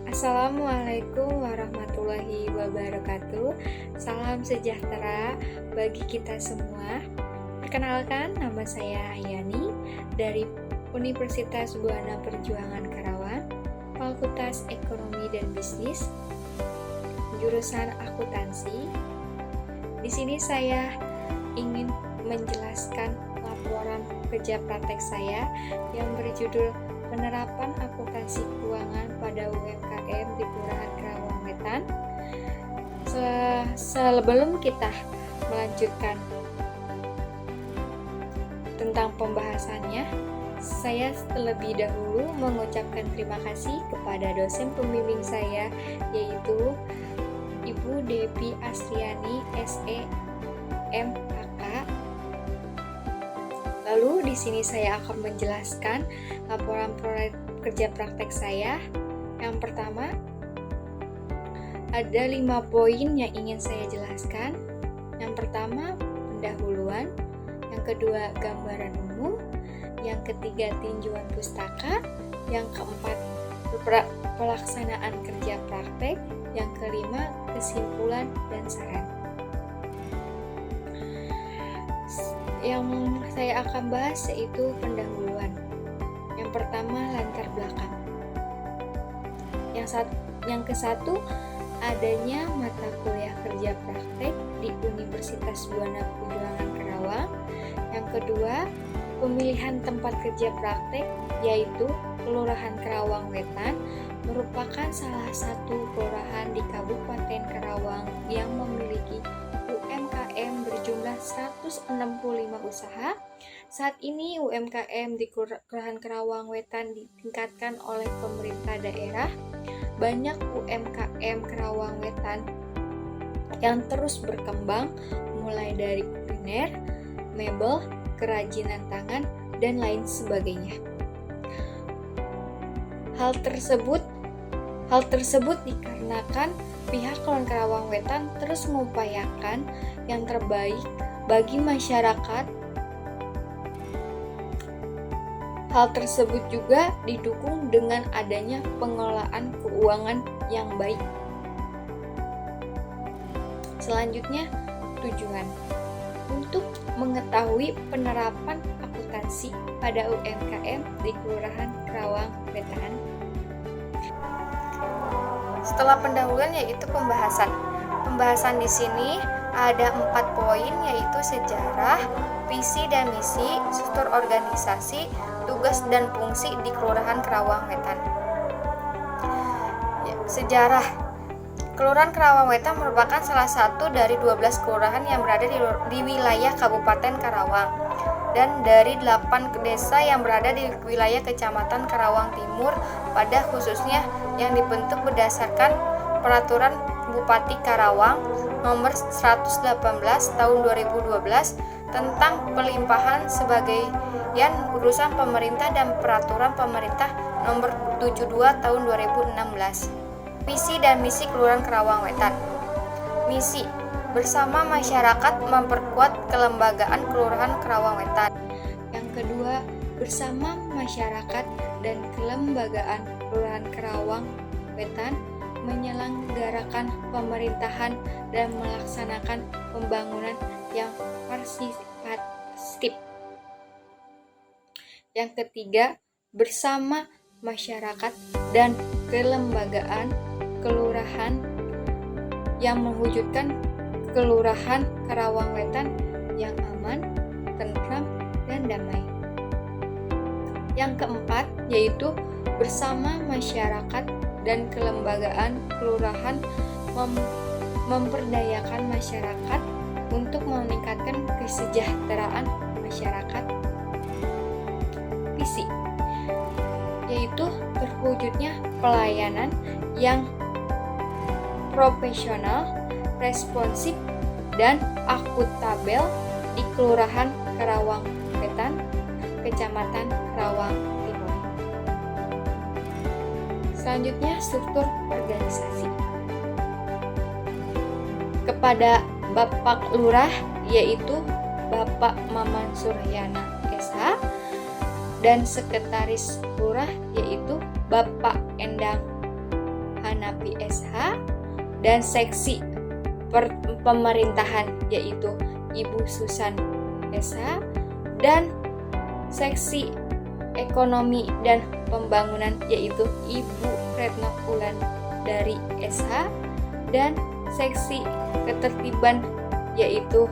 Assalamualaikum warahmatullahi wabarakatuh. Salam sejahtera bagi kita semua. Perkenalkan, nama saya Ayani dari Universitas Buana Perjuangan Karawang, Fakultas Ekonomi dan Bisnis, jurusan akuntansi. Di sini saya ingin menjelaskan laporan kerja praktek saya yang berjudul Penerapan Akuntansi Keuangan pada UMKM di Kelurahan Karawang Wetan. Sebelum kita melanjutkan tentang pembahasannya, saya terlebih dahulu mengucapkan terima kasih kepada dosen pembimbing saya, yaitu Ibu Devi Astriani, SE, MAK. Lalu di sini saya akan menjelaskan laporan proyek kerja praktek saya. Yang pertama, ada 5 poin yang ingin saya jelaskan. Yang pertama, pendahuluan. Yang kedua, gambaran umum. Yang ketiga, tinjauan pustaka. Yang keempat, pelaksanaan kerja praktek. Yang kelima, kesimpulan dan saran. Yang saya akan bahas yaitu pendahuluan. Yang pertama, latar belakang. Yang ke-1, adanya mata kuliah kerja praktek di Universitas Buana Perjuangan Karawang. Yang kedua, pemilihan tempat kerja praktek, yaitu Kelurahan Karawang Wetan, merupakan salah satu kelurahan di Kabupaten Karawang yang memiliki UMKM berjumlah 165 usaha. Saat ini UMKM di Kelurahan Karawang Wetan ditingkatkan oleh pemerintah daerah. Banyak UMKM Karawang Wetan yang terus berkembang, mulai dari kuliner, mebel, kerajinan tangan, dan lain sebagainya. Hal tersebut dikarenakan pihak Kelurahan Karawang Wetan terus mengupayakan yang terbaik bagi masyarakat. Hal tersebut juga didukung dengan adanya pengelolaan keuangan yang baik. Selanjutnya, tujuan. Untuk mengetahui penerapan akuntansi pada UMKM di Kelurahan Karawang Wetan. Setelah pendahuluan yaitu pembahasan. Pembahasan di sini ada 4 poin, yaitu sejarah, visi dan misi, struktur organisasi, tugas dan fungsi di Kelurahan Karawang Wetan. Sejarah. Kelurahan Karawang Wetan merupakan salah satu dari 12 kelurahan yang berada di wilayah Kabupaten Karawang dan dari 8 desa yang berada di wilayah Kecamatan Karawang Timur, pada khususnya yang dibentuk berdasarkan Peraturan Bupati Karawang Nomor 118 Tahun 2012 tentang pelimpahan sebagian urusan pemerintah dan Peraturan Pemerintah Nomor 72 Tahun 2016. Visi dan misi Kelurahan Karawang Wetan. Misi: bersama masyarakat memperkuat kelembagaan Kelurahan Karawang Wetan. Yang kedua, bersama masyarakat dan kelembagaan Kelurahan Karawang Wetan menyelenggarakan pemerintahan dan melaksanakan pembangunan yang partisipatif. Yang ketiga, bersama masyarakat dan kelembagaan kelurahan yang mewujudkan Kelurahan Karawang Wetan yang aman, tentram, dan damai. Yang keempat, yaitu bersama masyarakat dan kelembagaan kelurahan memperdayakan masyarakat untuk meningkatkan kesejahteraan masyarakat. Visi, yaitu terwujudnya pelayanan yang profesional, responsif, dan akuntabel di Kelurahan Karawang Wetan, Kecamatan Karawang Timur. Selanjutnya, struktur organisasi. Kepada Bapak Lurah, yaitu Bapak Maman Suryana SH, dan Sekretaris Lurah, yaitu Bapak Endang Hanapi SH, dan seksi pemerintahan yaitu Ibu Susan SH, dan seksi ekonomi dan pembangunan yaitu Ibu Retno Wulandari SH, dan seksi ketertiban yaitu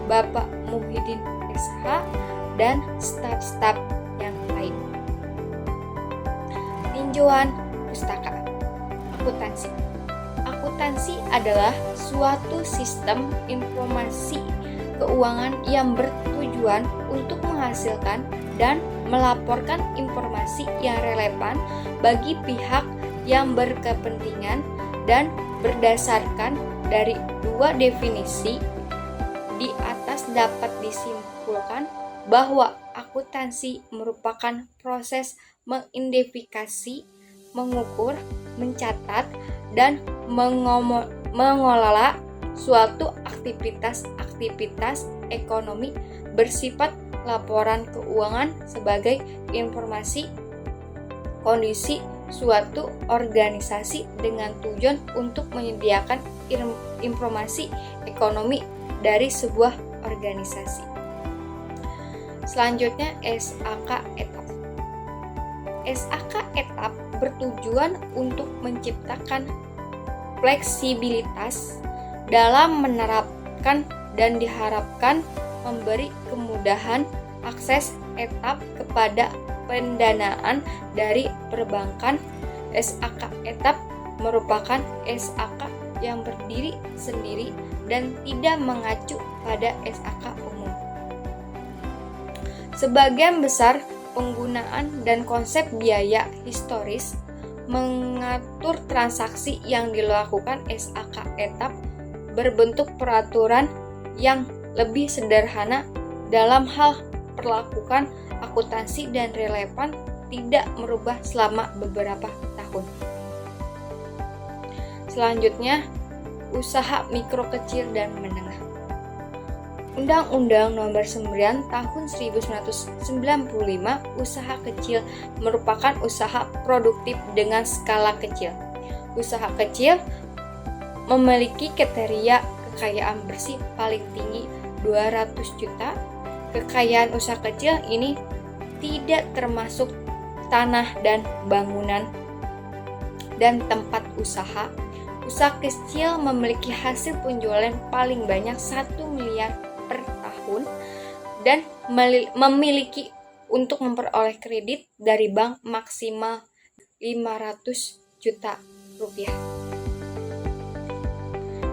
Bapak Muhyiddin SH, dan staf-staf yang lain. Tinjauan pustaka. Akuntansi. Akuntansi adalah suatu sistem informasi keuangan yang bertujuan untuk menghasilkan dan melaporkan informasi yang relevan bagi pihak yang berkepentingan, dan berdasarkan dari dua definisi di atas dapat disimpulkan bahwa akuntansi merupakan proses mengidentifikasi, mengukur, mencatat, dan mengelola suatu aktivitas ekonomi bersifat laporan keuangan sebagai informasi kondisi suatu organisasi dengan tujuan untuk menyediakan informasi ekonomi dari sebuah organisasi. Selanjutnya SAK etap. SAK etap bertujuan untuk menciptakan fleksibilitas dalam menerapkan dan diharapkan memberi kemudahan akses etap kepada pendanaan dari perbankan. SAK etap merupakan SAK yang berdiri sendiri dan tidak mengacu pada SAK umum. Sebagian besar penggunaan dan konsep biaya historis mengatur transaksi yang dilakukan SAK etap berbentuk peraturan yang lebih sederhana dalam hal perlakukan akuntansi dan relevan tidak merubah selama beberapa tahun. Selanjutnya, usaha mikro kecil dan menengah. Undang-Undang Nomor 9 Tahun 1995 usaha kecil merupakan usaha produktif dengan skala kecil. Usaha kecil memiliki kriteria kekayaan bersih paling tinggi 200 juta. Kekayaan usaha kecil ini tidak termasuk tanah dan bangunan dan tempat usaha. Usaha kecil memiliki hasil penjualan paling banyak 1 miliar per tahun dan memiliki untuk memperoleh kredit dari bank maksimal 500 juta rupiah.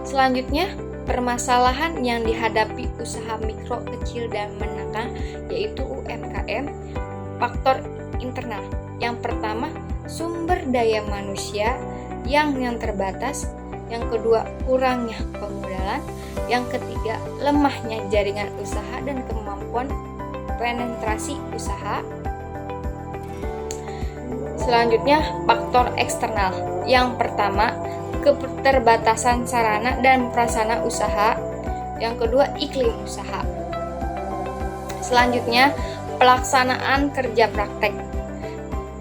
Selanjutnya, permasalahan yang dihadapi usaha mikro, kecil, dan menengah yaitu UMKM. Faktor internal. Yang pertama, sumber daya manusia yang terbatas. Yang kedua, kurangnya permodalan. Yang ketiga, lemahnya jaringan usaha dan kemampuan penetrasi usaha. Selanjutnya, faktor eksternal. Yang pertama, keterbatasan sarana dan prasarana usaha. Yang kedua, iklim usaha. Selanjutnya, pelaksanaan kerja praktek.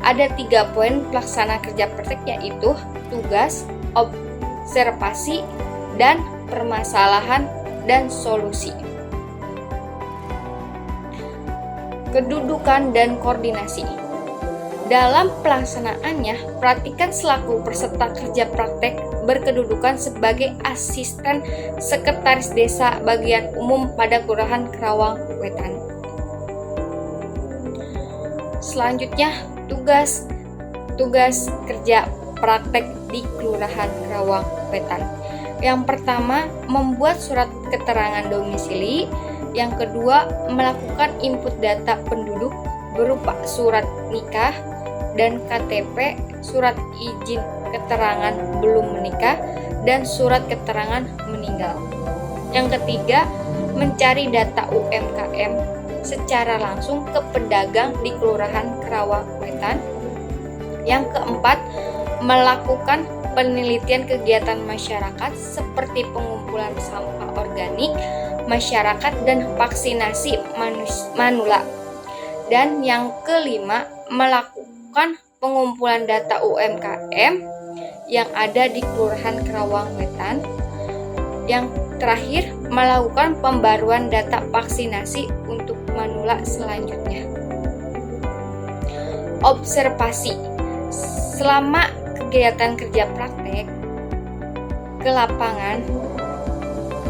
Ada 3 poin pelaksanaan kerja praktek, yaitu tugas, observasi, dan permasalahan dan solusi. Kedudukan dan koordinasi. Dalam pelaksanaannya, praktikan selaku peserta kerja praktek berkedudukan sebagai asisten sekretaris desa bagian umum pada Kelurahan Karawang Wetan. Selanjutnya, tugas kerja praktek di Kelurahan Karawang Wetan. Yang pertama, membuat surat keterangan domisili. Yang kedua, melakukan input data penduduk berupa surat nikah dan KTP, surat izin keterangan belum menikah, dan surat keterangan meninggal. Yang ketiga, mencari data UMKM secara langsung ke pedagang di Kelurahan Karawang Wetan. Yang keempat, melakukan penelitian kegiatan masyarakat seperti pengumpulan sampah organik masyarakat dan vaksinasi manula. Dan yang kelima, melakukan pengumpulan data UMKM yang ada di Kelurahan Karawang Wetan. Yang terakhir, melakukan pembaruan data vaksinasi untuk manula selanjutnya. Observasi. Selama kegiatan kerja praktek ke lapangan,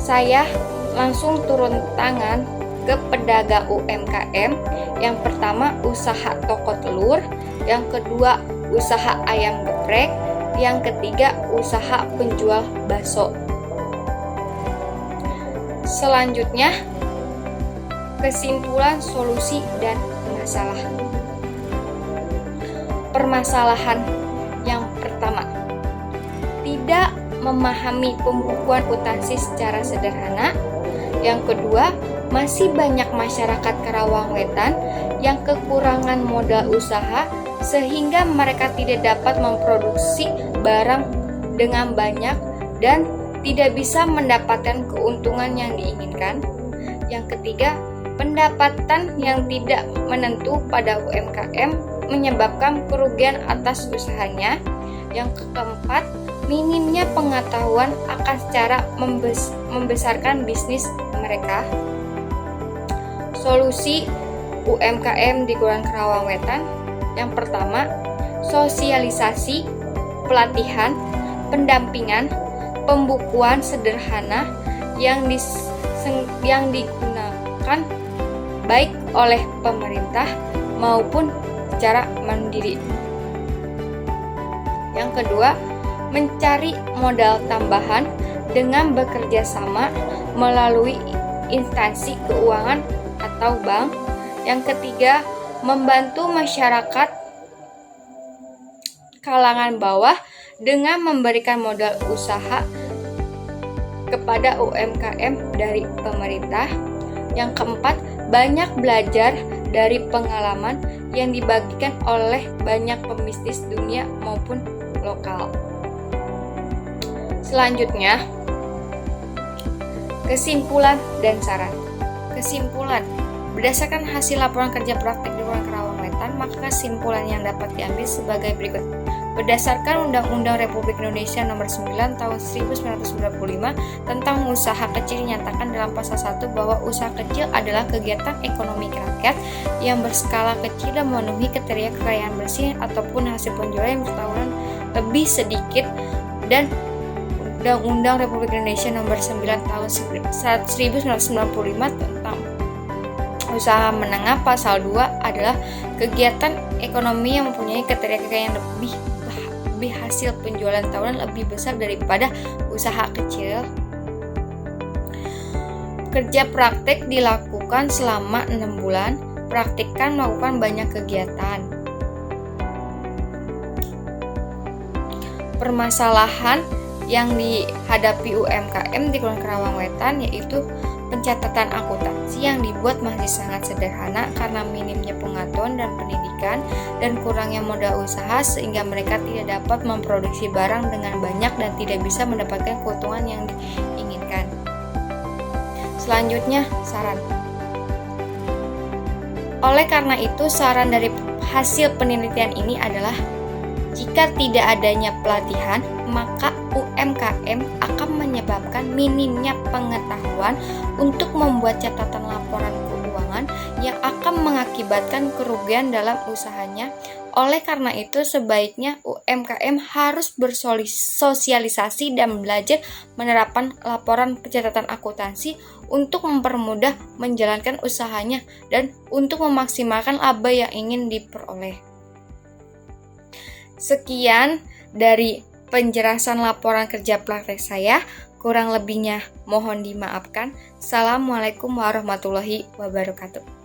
saya langsung turun tangan ke pedagang UMKM. Yang pertama, usaha toko telur, yang kedua, usaha ayam geprek, yang ketiga, usaha penjual bakso. Selanjutnya, kesimpulan, solusi, dan masalah. Permasalahan yang pertama, tidak memahami pembukuan akuntansi secara sederhana. Yang kedua, masih banyak masyarakat Karawang Wetan yang kekurangan modal usaha sehingga mereka tidak dapat memproduksi barang dengan banyak dan tidak bisa mendapatkan keuntungan yang diinginkan. Yang ketiga, pendapatan yang tidak menentu pada UMKM menyebabkan kerugian atas usahanya. Yang keempat, minimnya pengetahuan akan cara membesarkan bisnis mereka. Solusi UMKM di Kelurahan Karawang Wetan. Yang pertama, sosialisasi, pelatihan, pendampingan, pembukuan sederhana yang digunakan baik oleh pemerintah maupun secara mandiri. Yang kedua, mencari modal tambahan dengan bekerja sama melalui instansi keuangan atau bank. Yang ketiga, membantu masyarakat kalangan bawah dengan memberikan modal usaha kepada UMKM dari pemerintah. Yang keempat, banyak belajar dari pengalaman yang dibagikan oleh banyak pebisnis dunia maupun lokal. Selanjutnya, kesimpulan dan saran. Kesimpulan, berdasarkan hasil laporan kerja praktik di Kelurahan Karawang Wetan, maka kesimpulan yang dapat diambil sebagai berikut. Berdasarkan Undang-Undang Republik Indonesia Nomor 9 Tahun 1995 tentang usaha kecil, dinyatakan dalam pasal 1 bahwa usaha kecil adalah kegiatan ekonomi rakyat yang berskala kecil dan memenuhi kriteria kekayaan bersih ataupun hasil penjualan yang bertahunan lebih sedikit, dan Undang-Undang Republik Indonesia Nomor 9 Tahun 1995 tentang usaha menengah pasal 2 adalah kegiatan ekonomi yang mempunyai kriteria kekayaan lebih hasil penjualan tahunan lebih besar daripada usaha kecil. Kerja praktek dilakukan selama 6 bulan. Praktikkan melakukan banyak kegiatan. Permasalahan yang dihadapi UMKM di Kelurahan Karawang Wetan yaitu pencatatan akuntansi yang dibuat masih sangat sederhana karena minimnya pengetahuan dan pendidikan dan kurangnya modal usaha sehingga mereka tidak dapat memproduksi barang dengan banyak dan tidak bisa mendapatkan keuntungan yang diinginkan. Selanjutnya, saran. Oleh karena itu, saran dari hasil penelitian ini adalah jika tidak adanya pelatihan, maka UMKM akan menyebabkan minimnya pengetahuan untuk membuat catatan laporan keuangan yang akan mengakibatkan kerugian dalam usahanya. Oleh karena itu, sebaiknya UMKM harus bersosialisasi dan belajar menerapkan laporan pencatatan akuntansi untuk mempermudah menjalankan usahanya dan untuk memaksimalkan laba yang ingin diperoleh. Sekian dari penjelasan laporan kerja praktek saya, kurang lebihnya mohon dimaafkan. Assalamualaikum warahmatullahi wabarakatuh.